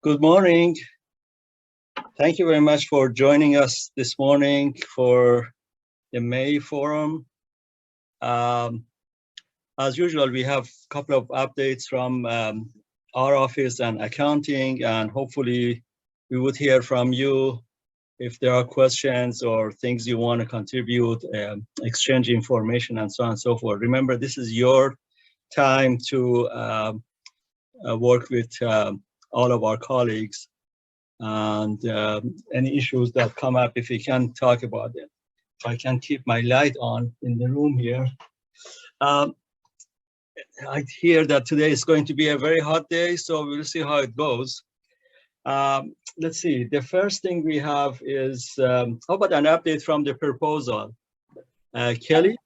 Good morning. Thank you very much for joining us this morning for the May forum. As usual, we have a couple of updates from our office and accounting, and hopefully we would hear from you if there are questions or things you want to contribute, exchange information, and so on and so forth. Remember, this is your time to work with all of our colleagues, and any issues that come up, if we can talk about it. If I can keep my light on in the room here. I hear that today is going to be a very hot day, so we'll see how it goes. Let's see, the first thing we have is, how about an update from the proposal? Kelly?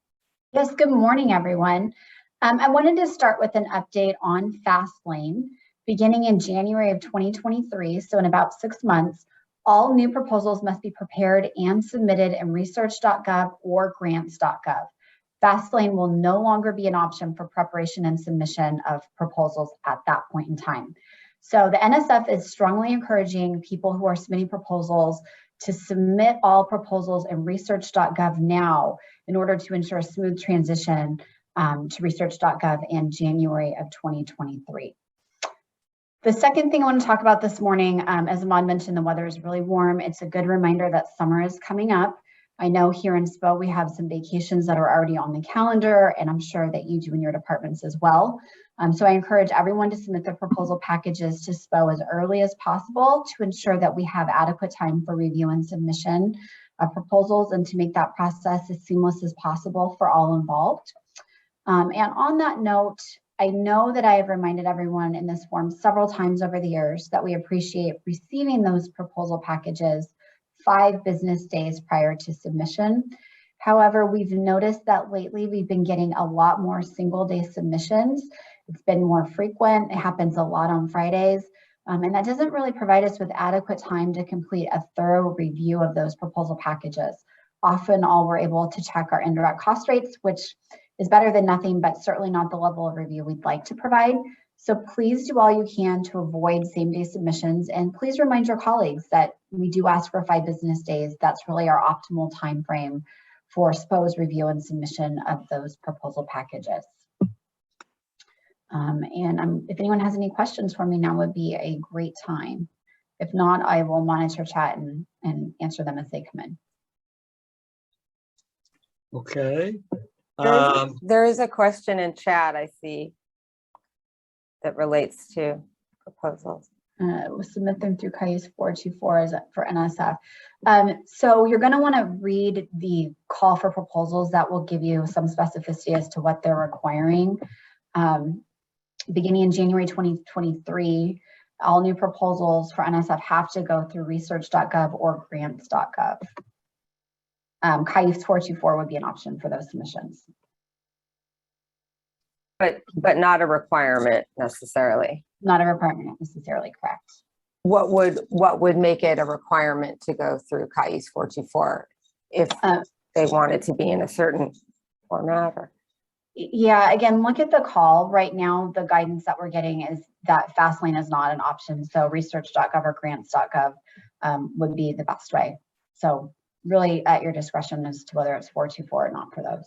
Yes, good morning, everyone. I wanted to start with an update on Fastlane. Beginning in January of 2023, so in about 6 months, all new proposals must be prepared and submitted in research.gov or grants.gov. Fastlane will no longer be an option for preparation and submission of proposals at that point in time. So the NSF is strongly encouraging people who are submitting proposals to submit all proposals in research.gov now in order to ensure a smooth transition to research.gov in January of 2023. The second thing I want to talk about this morning, as Ahmad mentioned, the weather is really warm. It's a good reminder that summer is coming up. I know here in SPO we have some vacations that are already on the calendar, and I'm sure that you do in your departments as well. So I encourage everyone to submit their proposal packages to SPO as early as possible to ensure that we have adequate time for review and submission of proposals and to make that process as seamless as possible for all involved. And on that note, I know that I have reminded everyone in this forum several times over the years that we appreciate receiving those proposal packages 5 business days prior to submission. However, we've noticed that lately we've been getting a lot more single-day submissions. It's been more frequent. It happens a lot on Fridays. And that doesn't really provide us with adequate time to complete a thorough review of those proposal packages. Often all we're able to check our indirect cost rates, which is better than nothing, but certainly not the level of review we'd like to provide. So please do all you can to avoid same-day submissions, and please remind your colleagues that we do ask for 5 business days. That's really our optimal time frame for SPO's review and submission of those proposal packages. If anyone has any questions for me, now would be a great time. If not, I will monitor chat and answer them as they come in. Okay. There is a question in chat I see that relates to proposals. We'll submit them through CAIS 424 as for NSF. So you're going to want to read the call for proposals. That will give you some specificity as to what they're requiring. Beginning in January 2023, all new proposals for NSF have to go through research.gov or grants.gov. CAIS 424 would be an option for those submissions. But not a requirement necessarily. Not a requirement necessarily, correct. What would make it a requirement to go through CAIS 424 if they want it to be in a certain format? Or? Yeah, again, look at the call. Right now, the guidance that we're getting is that Fastlane is not an option. So research.gov or grants.gov would be the best way. So really at your discretion as to whether it's 424 or not for those.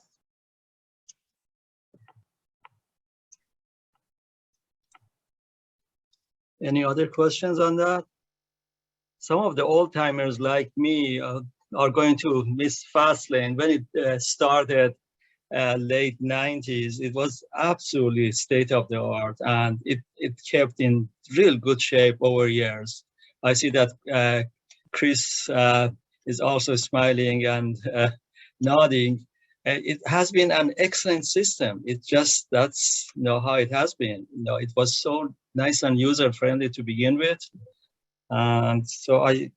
Any other questions on that? Some of the old timers like me are going to miss Fastlane. When it started late 90s, it was absolutely state of the art, and it kept in real good shape over years. I see that Chris is also smiling and nodding. It has been an excellent system. It just, that's how it has been. It was so nice and user friendly to begin with, and so I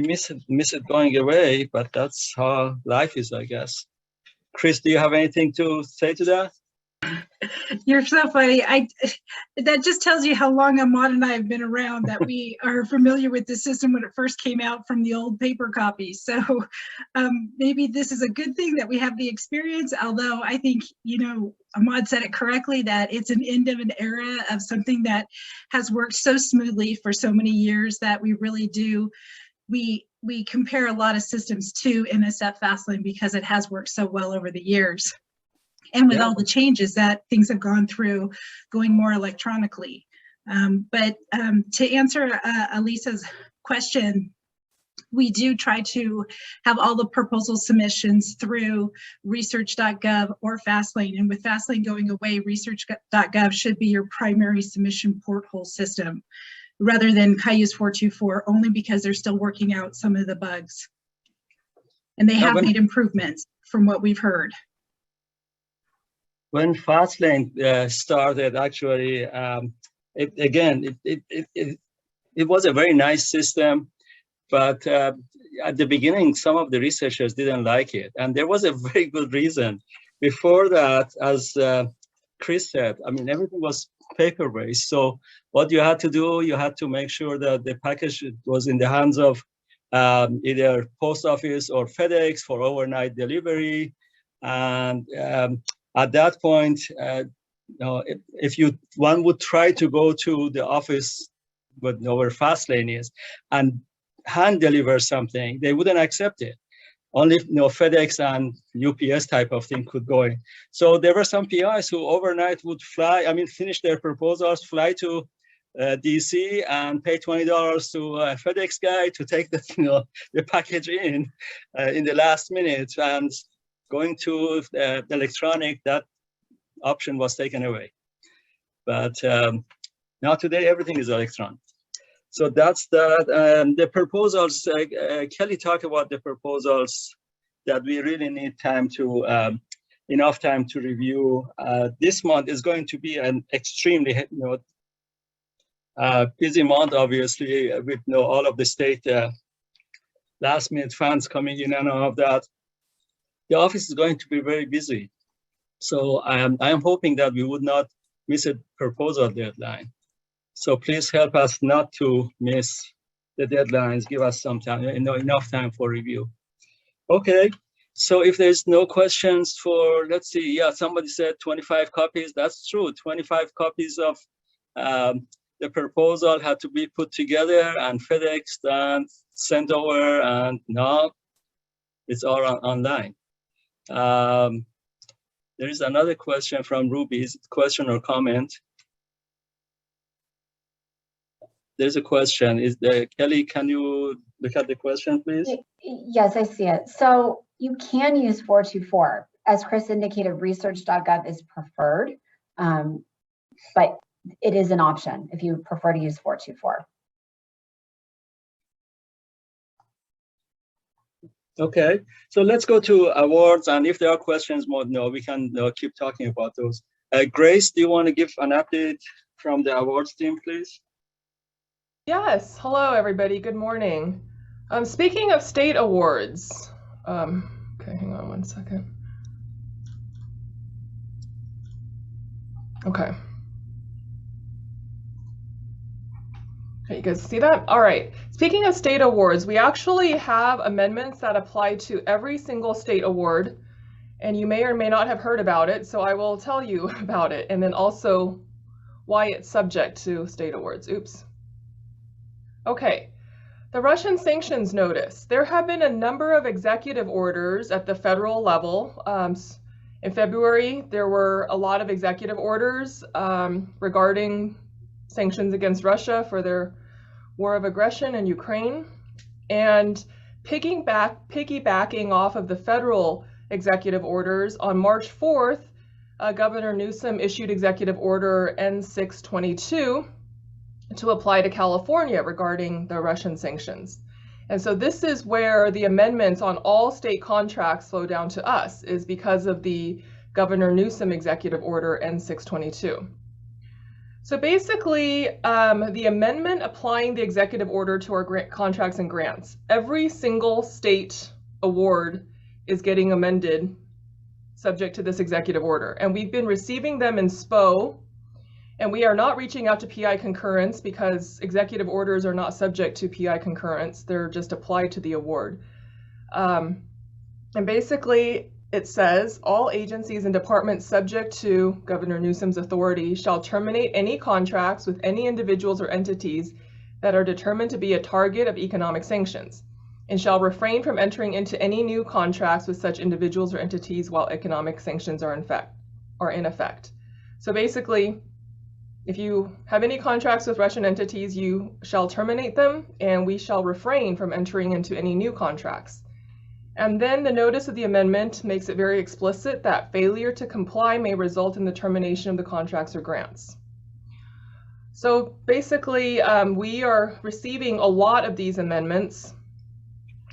miss it going away. But that's how life is, I guess. Chris, do you have anything to say to that? You're so funny. That just tells you how long Ahmad and I have been around, that we are familiar with the system when it first came out from the old paper copies. So maybe this is a good thing that we have the experience, although I think, Ahmad said it correctly, that it's an end of an era of something that has worked so smoothly for so many years that we really do. We compare a lot of systems to NSF Fastlane because it has worked so well over the years. And with all the changes that things have gone through, going more electronically. But to answer Elisa's question, we do try to have all the proposal submissions through research.gov or Fastlane. And with Fastlane going away, research.gov should be your primary submission porthole system, rather than Cayuse 424, only because they're still working out some of the bugs. And they have made improvements from what we've heard. When Fastlane started, actually, it was a very nice system, but at the beginning, some of the researchers didn't like it, and there was a very good reason. Before that, as Chris said, I mean, everything was paper-based. So what you had to do, you had to make sure that the package was in the hands of either post office or FedEx for overnight delivery, and at that point, if one would try to go to the office, but where Fastlane is, and hand deliver something, they wouldn't accept it. Only FedEx and UPS type of thing could go in. So there were some PIs who overnight would fly, finish their proposals, fly to DC and pay $20 to a FedEx guy to take the package in the last minute, and going to electronic, that option was taken away. But now today, everything is electronic. So that's that. The proposals, Kelly talked about the proposals that we really need time to, enough time to review. This month is going to be an extremely busy month, obviously, with all of the state last minute funds coming in and all of that. The office is going to be very busy. So I am hoping that we would not miss a proposal deadline. So please help us not to miss the deadlines. Give us some time, enough time for review. Okay, so if there's no questions for, let's see, yeah, somebody said 25 copies. That's true, 25 copies of the proposal had to be put together and FedExed and sent over, and now it's all online. There is another question from Ruby. Is it a question or comment? There's a question. Kelly, can you look at the question, please? Yes, I see it. So you can use 424. As Chris indicated, research.gov is preferred, but it is an option if you prefer to use 424. Okay, so let's go to awards, and if there are questions more, we can keep talking about those. Grace, do you want to give an update from the awards team, please? Yes, hello everybody, good morning. Speaking of state awards, okay, hang on one second. Okay. Okay, you guys see that? All right, speaking of state awards, we actually have amendments that apply to every single state award, and you may or may not have heard about it, so I will tell you about it, and then also why it's subject to state awards. Oops. Okay, the Russian sanctions notice. There have been a number of executive orders at the federal level. In February, there were a lot of executive orders regarding sanctions against Russia for their war of aggression in Ukraine. And piggybacking off of the federal executive orders, on March 4th, Governor Newsom issued Executive Order N622 to apply to California regarding the Russian sanctions. And so this is where the amendments on all state contracts flow down to us, is because of the Governor Newsom Executive Order N622. So basically, the amendment applying the executive order to our contracts and grants, every single state award is getting amended subject to this executive order. And we've been receiving them in SPO, and we are not reaching out to PI concurrence because executive orders are not subject to PI concurrence. They're just applied to the award. And basically, it says all agencies and departments subject to Governor Newsom's authority shall terminate any contracts with any individuals or entities that are determined to be a target of economic sanctions, and shall refrain from entering into any new contracts with such individuals or entities while economic sanctions are in effect. So basically, if you have any contracts with Russian entities, you shall terminate them, and we shall refrain from entering into any new contracts. And then the notice of the amendment makes it very explicit that failure to comply may result in the termination of the contracts or grants. So basically, we are receiving a lot of these amendments,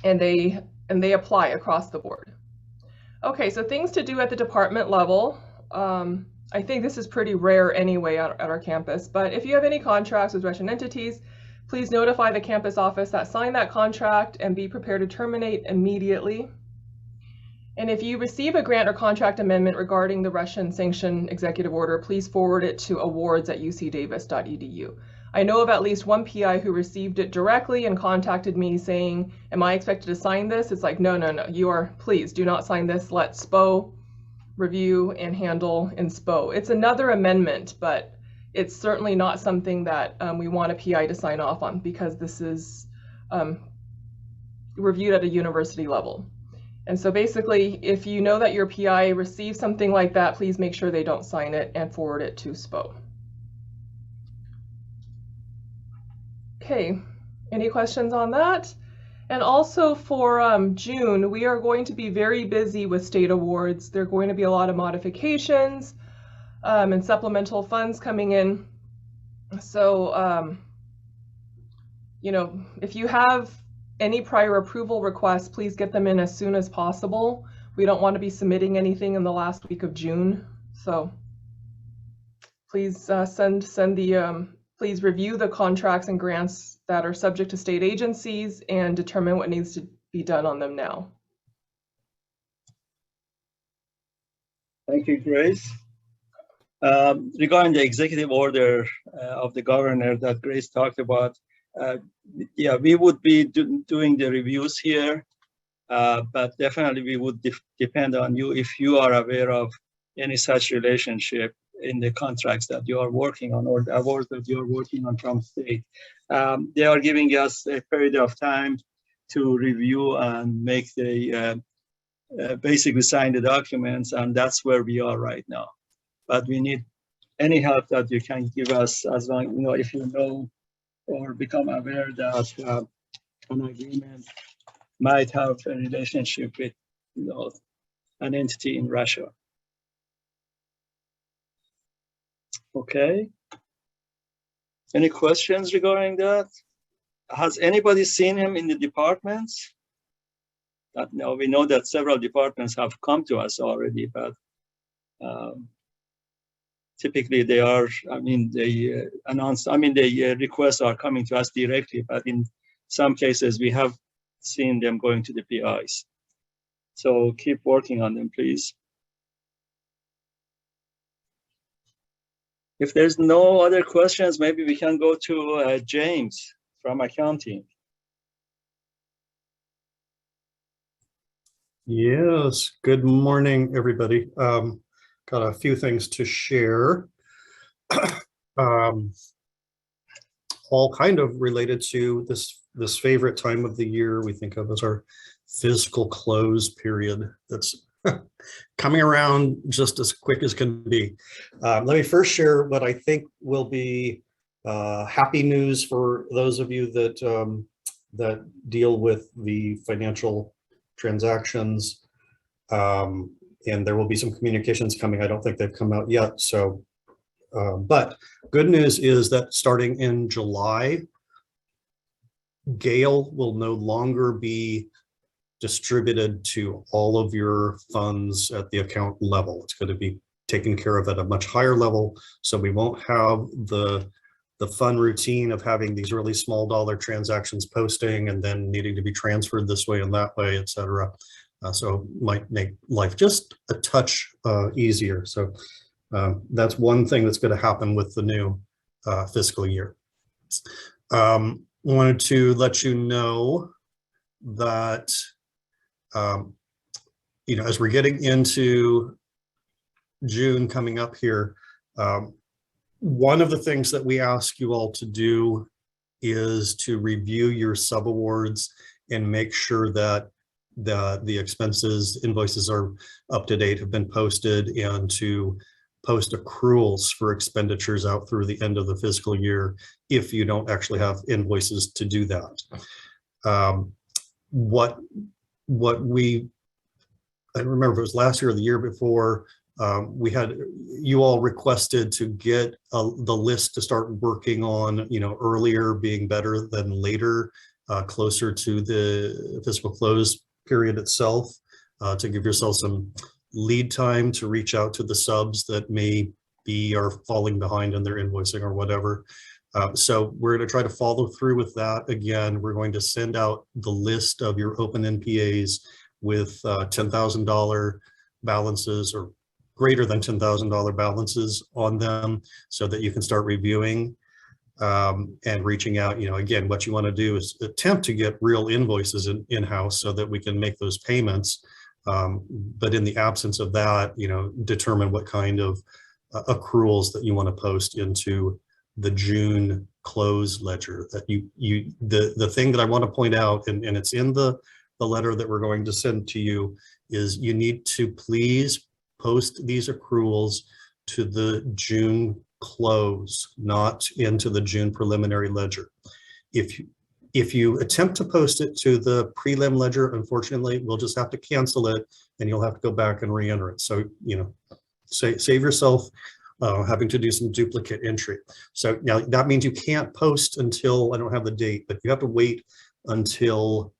and they apply across the board. Okay, so things to do at the department level. I think this is pretty rare anyway at our campus, but if you have any contracts with Russian entities, please notify the campus office that signed that contract and be prepared to terminate immediately. And if you receive a grant or contract amendment regarding the Russian sanction executive order, please forward it to awards@ucdavis.edu. I know of at least one PI who received it directly and contacted me saying, am I expected to sign this? It's like, no, you are, please do not sign this. Let SPO review and handle in SPO. It's another amendment, but it's certainly not something that we want a PI to sign off on because this is reviewed at a university level. And so basically, if you know that your PI receives something like that, please make sure they don't sign it and forward it to SPO. Okay, any questions on that? And also for June, we are going to be very busy with state awards. There are going to be a lot of modifications and supplemental funds coming in. So, you know, if you have any prior approval requests, please get them in as soon as possible. We don't want to be submitting anything in the last week of June. So please please review the contracts and grants that are subject to state agencies and determine what needs to be done on them now. Thank you, Grace. Regarding the executive order of the governor that Grace talked about, yeah, we would be doing the reviews here, but definitely we would depend on you if you are aware of any such relationship in the contracts that you are working on or the awards that you are working on from state. They are giving us a period of time to review and make the basically sign the documents, and that's where we are right now. But we need any help that you can give us, as long, you know, if you know or become aware that an agreement might have a relationship with, you know, an entity in Russia. Okay. Any questions regarding that? Has anybody seen him in the departments? No, we know that several departments have come to us already, but typically they are, I mean, they announced, I mean, the requests are coming to us directly, but in some cases we have seen them going to the PIs. So keep working on them, please. If there's no other questions, maybe we can go to James from accounting. Yes, good morning, everybody. Got a few things to share. All kind of related to this favorite time of the year we think of as our fiscal close period that's coming around just as quick as can be. Let me first share what I think will be happy news for those of you that that deal with the financial transactions. And there will be some communications coming. I don't think they've come out yet. So, but good news is that starting in July, Gale will no longer be distributed to all of your funds at the account level. It's going to be taken care of at a much higher level. So we won't have the fun routine of having these really small dollar transactions posting and then needing to be transferred this way and that way, et cetera. So might make life just a touch easier. So that's one thing that's going to happen with the new fiscal year. Wanted to let you know that, as we're getting into June coming up here, one of the things that we ask you all to do is to review your subawards and make sure that the expenses invoices are up to date, have been posted, and to post accruals for expenditures out through the end of the fiscal year if you don't actually have invoices to do that. What we, I don't remember if it was last year or the year before, you all requested to get the list to start working on, earlier being better than later, closer to the fiscal close period itself, to give yourself some lead time to reach out to the subs that may be or falling behind in their invoicing or whatever. So we're going to try to follow through with that. Again, we're going to send out the list of your open NPAs with $10,000 balances or greater than $10,000 balances on them, so that you can start reviewing and reaching out. Again, what you want to do is attempt to get real invoices in-house so that we can make those payments. But in the absence of that, determine what kind of accruals that you want to post into the June close ledger. That the thing that I want to point out, and it's in the letter that we're going to send to you, is you need to please post these accruals to the June close, not into the June preliminary ledger. If you attempt to post it to the prelim ledger, unfortunately, we'll just have to cancel it and you'll have to go back and re-enter it. So, save yourself having to do some duplicate entry. So now that means you can't post until, I don't have the date, but you have to wait until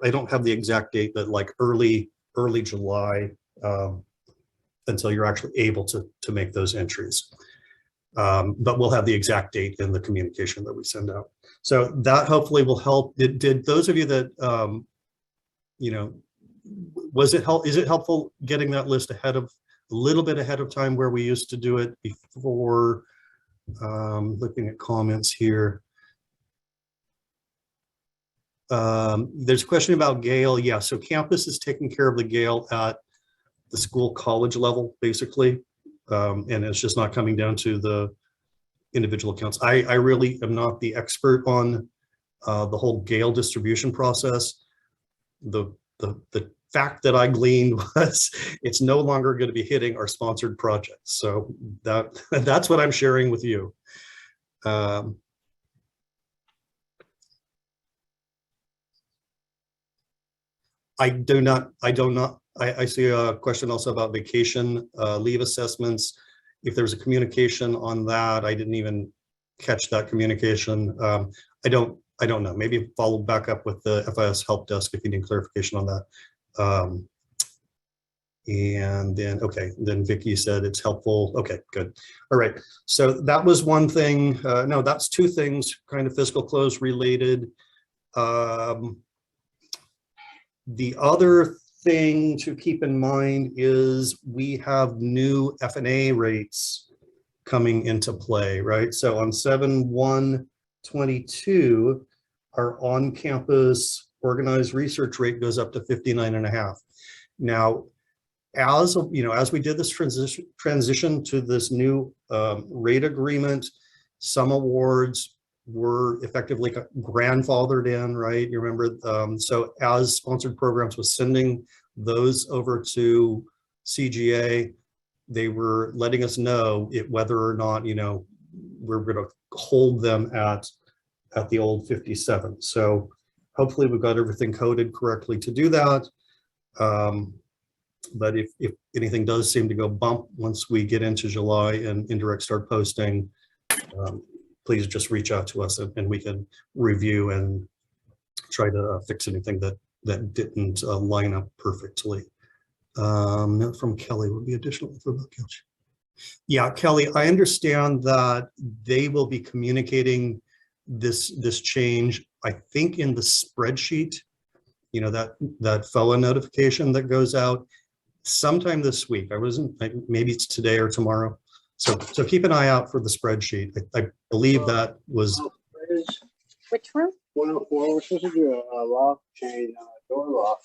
I don't have the exact date, but like early July, until you're actually able to make those entries. But we'll have the exact date in the communication that we send out. So that hopefully will help. Did those of you that, is it helpful getting that list a little bit ahead of time where we used to do it before? Looking at comments here. There's a question about Gale. Yeah, so campus is taking care of the Gale at the school college level, basically. And it's just not coming down to the individual accounts. I really am not the expert on the whole Gale distribution process. The fact that I gleaned was it's no longer going to be hitting our sponsored projects. So that's what I'm sharing with you. I see a question also about vacation leave assessments. If there's a communication on that, I didn't even catch that communication. I don't know. Maybe follow back up with the FIS help desk if you need clarification on that. And then Vicky said it's helpful. Okay, good. All right. So that was one thing. No, that's two things kind of fiscal close related. The other thing to keep in mind is we have new F&A rates coming into play, right? So on 7/1/22, our on-campus organized research rate goes up to 59.5. Now, as we did this transition to this new rate agreement, some awards were effectively grandfathered in, right? You remember, so as sponsored programs was sending those over to CGA, they were letting us know whether or not, we're going to hold them at the old 57. So hopefully we've got everything coded correctly to do that. But if anything does seem to go bump once we get into July and indirect start posting, please just reach out to us and we can review and try to fix anything that didn't line up perfectly. Note from Kelly will be additional info about Kelly. Yeah, Kelly, I understand that they will be communicating this change, I think, in the spreadsheet, you know, that FOA notification that goes out sometime this week. Maybe it's today or tomorrow. So keep an eye out for the spreadsheet. I believe that was. Which room? 104, we're supposed to do a lock chain, door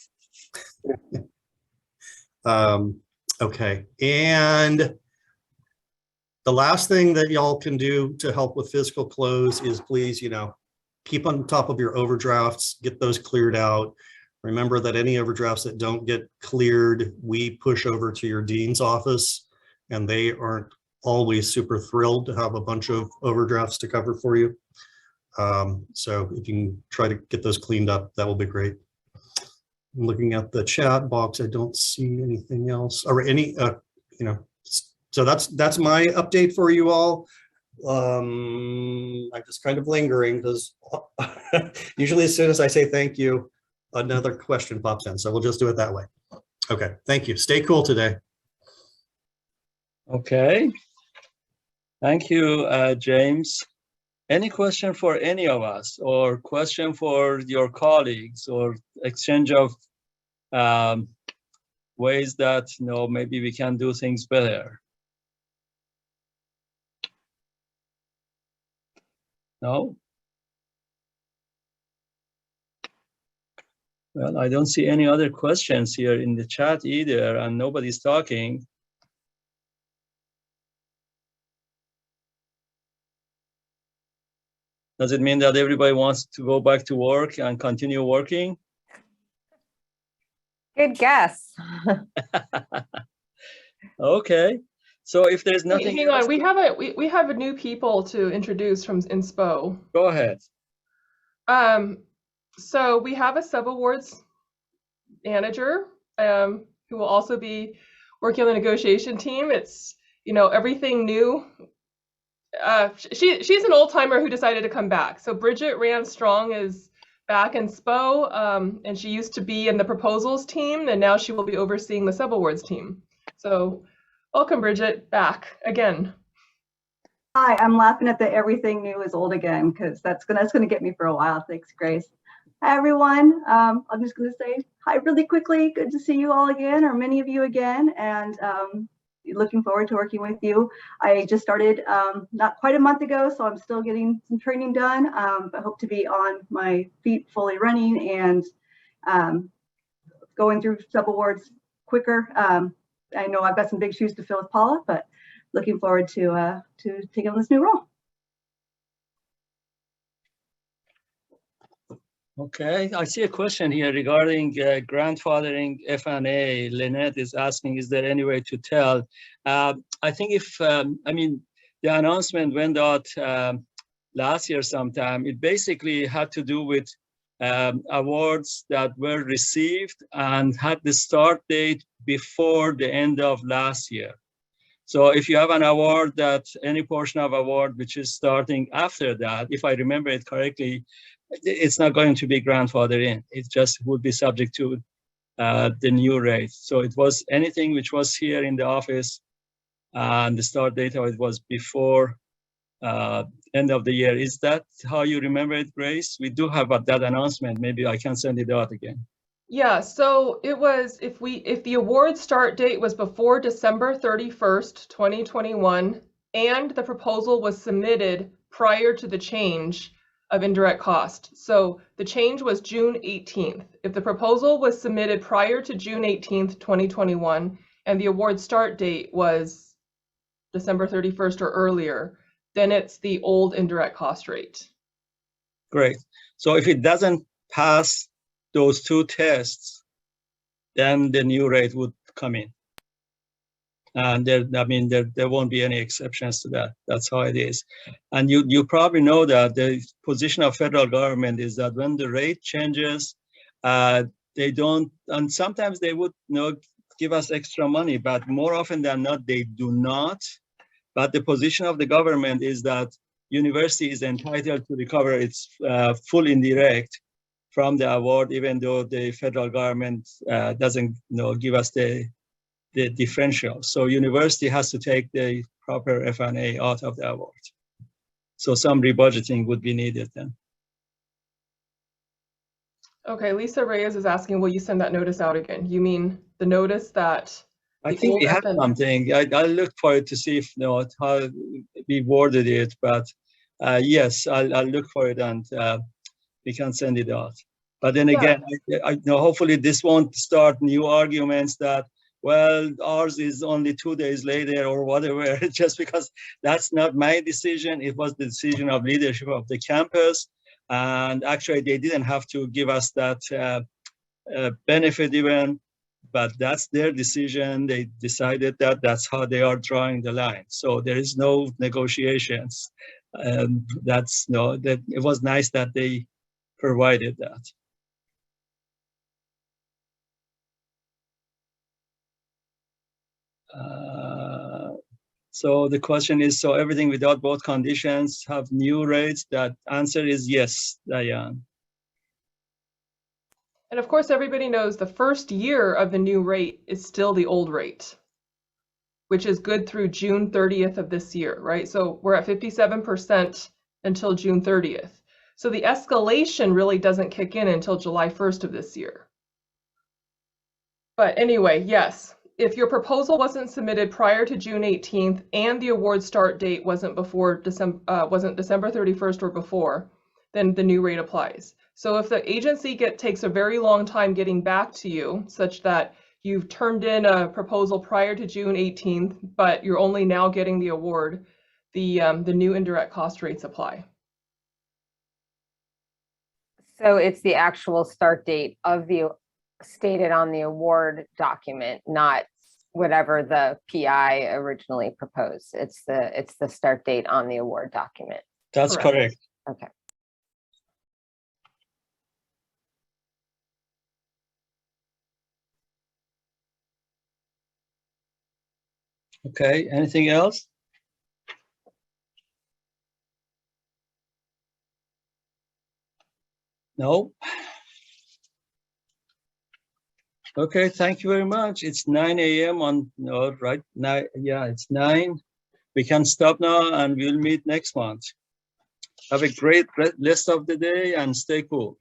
lock. Okay, and the last thing that y'all can do to help with fiscal close is please, you know, keep on top of your overdrafts, get those cleared out. Remember that any overdrafts that don't get cleared, we push over to your dean's office, and they aren't always super thrilled to have a bunch of overdrafts to cover for you. So if you can try to get those cleaned up, that will be great. I'm looking at the chat box. I don't see anything else or any, you know, so that's my update for you all. I'm just kind of lingering because usually as soon as I say thank you, another question pops in. So we'll just do it that way. Okay, thank you. Stay cool today. Okay. Thank you, James. Any question for any of us, or question for your colleagues, or exchange of ways that, you know, maybe we can do things better? No? Well, I don't see any other questions here in the chat either, and nobody's talking. Does it mean that everybody wants to go back to work and continue working? Good guess. Okay. So if there's nothing Hang else, on, we have a new people to introduce from INSPO. go ahead. So we have a sub-awards manager who will also be working on the negotiation team. It's, you know, everything new. She's an old timer who decided to come back. So Bridget Strong is back in SPO, and she used to be in the proposals team, and now she will be overseeing the sub-awards team. So welcome, Bridget, back again. Hi, I'm laughing at the everything new is old again, because that's gonna get me for a while. Thanks, Grace. Hi, everyone. I'm just gonna say hi really quickly. Good to see you all again, or many of you again, and looking forward to working with you. I just started not quite a month ago, so I'm still getting some training done, but hope to be on my feet fully running and going through sub-awards quicker. I know I've got some big shoes to fill with Paula, but looking forward to taking on this new role. Okay, I see a question here regarding grandfathering F&A. Lynette is asking, is there any way to tell? I think if, I mean, the announcement went out last year sometime. It basically had to do with awards that were received and had the start date before the end of last year. So if you have an award that any portion of award which is starting after that, if I remember it correctly, it's not going to be grandfathered in. It just would be subject to the new rate. So it was anything which was here in the office and the start date of it was before end of the year. Is that how you remember it, Grace? We do have that announcement. Maybe I can send it out again. Yeah, so it was, if the award start date was before December 31st, 2021, and the proposal was submitted prior to the change of indirect cost. So the change was June 18th. If the proposal was submitted prior to June 18th, 2021, and the award start date was December 31st or earlier, then it's the old indirect cost rate. Great. So if it doesn't pass those two tests, then the new rate would come in. And there won't be any exceptions to that. That's how it is. And you probably know that the position of federal government is that when the rate changes, they don't, and sometimes they would give us extra money, but more often than not, they do not. But the position of the government is that university is entitled to recover its full indirect from the award, even though the federal government doesn't give us the the differential. So university has to take the proper F&A out of the award. So some rebudgeting would be needed then. Okay, Lisa Reyes is asking, will you send that notice out again? You mean the notice that I the think old we have FN something. I looked for it to see if how we worded it, but yes, I'll look for it and we can send it out. But then again, I know hopefully this won't start new arguments that, well, ours is only 2 days later or whatever, just because that's not my decision. It was the decision of leadership of the campus. And actually they didn't have to give us that benefit even, but that's their decision. They decided that that's how they are drawing the line. So there is no negotiations. That's no, that it was nice that they provided that. So the question is, so everything without both conditions have new rates? That answer is yes, Diane. And of course, everybody knows the first year of the new rate is still the old rate, which is good through June 30th of this year, right? So we're at 57% until June 30th. So the escalation really doesn't kick in until July 1st of this year. But anyway, yes, if your proposal wasn't submitted prior to June 18th and the award start date wasn't December 31st or before, then the new rate applies. So if the agency takes a very long time getting back to you, such that you've turned in a proposal prior to June 18th, but you're only now getting the award, the new indirect cost rates apply. So it's the actual start date of the stated on the award document, not whatever the PI originally proposed. It's the start date on the award document. That's correct. Okay. Okay, anything else? No? Okay, thank you very much. It's 9 a.m. on, right now, yeah, it's 9. We can stop now and we'll meet next month. Have a great rest of the day and stay cool.